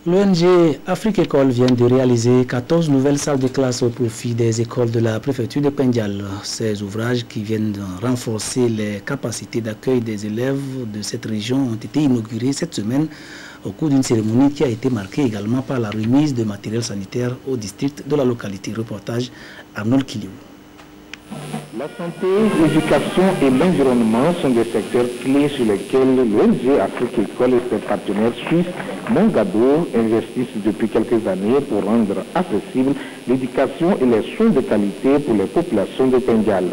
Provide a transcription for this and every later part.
L'ONG Afrique École vient de réaliser 14 nouvelles salles de classe au profit des écoles de la préfecture de Pendial. Ces ouvrages qui viennent de renforcer les capacités d'accueil des élèves de cette région ont été inaugurés cette semaine au cours d'une cérémonie qui a été marquée également par la remise de matériel sanitaire au district de la localité. Reportage Arnold Kiliou. La santé, l'éducation et l'environnement sont des secteurs clés sur lesquels l'ONG Afrique École et ses partenaires suisses Mongado investissent depuis quelques années pour rendre accessible l'éducation et les soins de qualité pour les populations de Pendial.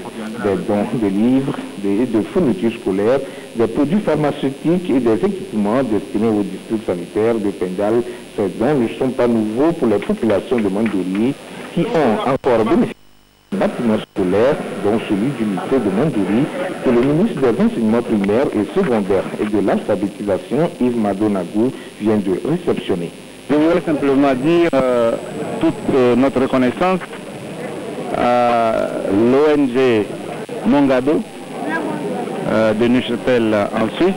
Des dons de livres, de fournitures scolaires, des produits pharmaceutiques et des équipements destinés au district sanitaire de Pendial. Ces dons ne sont pas nouveaux pour les populations de Mandouri qui ont encore bénéficié bâtiment scolaire, dont celui du lycée de Mandouri, que le ministre des enseignements primaires et secondaires et de l'alphabétisation, Yves Madonagou, vient de réceptionner. Je voudrais simplement dire toute notre reconnaissance à l'ONG Mongado de Neuchâtel en Suisse,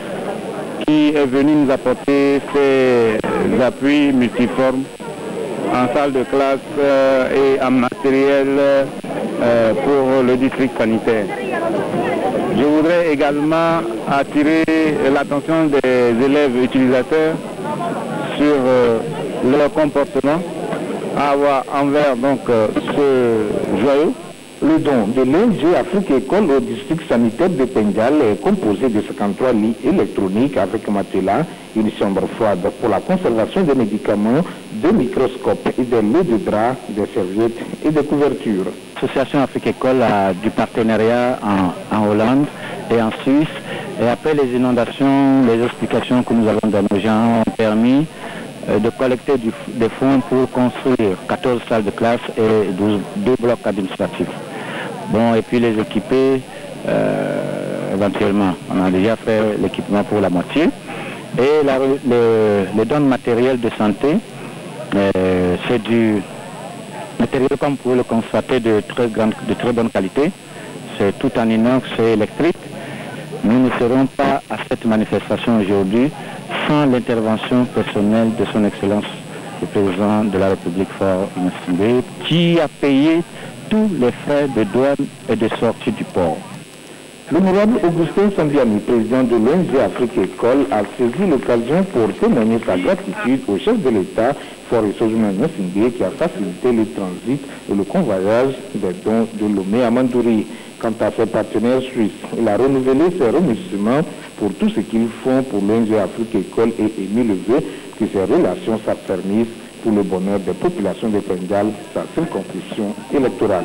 qui est venu nous apporter ses appuis multiformes en salle de classe et en matériel pour le district sanitaire. Je voudrais également attirer l'attention des élèves utilisateurs sur leur comportement envers donc ce joyau. Le don de l'ONG Afrique École au district sanitaire de Pendial est composé de 53 lits électroniques avec matelas, une chambre froide pour la conservation des médicaments, des microscopes et des lots de draps, des serviettes et des couvertures. L'Association Afrique École a du partenariat en Hollande et en Suisse. Et après les inondations, les explications que nous avons dans nos gens ont permis de collecter des fonds pour construire 14 salles de classe et 2 blocs administratifs. Bon, et puis les équiper, éventuellement, on a déjà fait l'équipement pour la moitié. Et les dons matériels de santé, c'est du matériel, comme vous pouvez le constater, de très bonne qualité. C'est tout en inox et électrique. Nous ne serons pas à cette manifestation aujourd'hui sans l'intervention personnelle de son Excellence, le président de la République Faure Gnassingbé, qui a payé tous les frais de douane et de sortie du port. L'honorable Augustin Sandiani, président de l'ONG Afrique École, a saisi l'occasion pour témoigner sa gratitude au chef de l'État, Faure Gnassingbé, qui a facilité le transit et le convoyage des dons de Lomé à Mandouri. Quant à ses partenaires suisses, il a renouvelé ses remerciements pour tout ce qu'ils font pour l'ONG Afrique École et émis le vœu que ces relations s'affermissent pour le bonheur des populations de Pendial, sa circonscription électorale.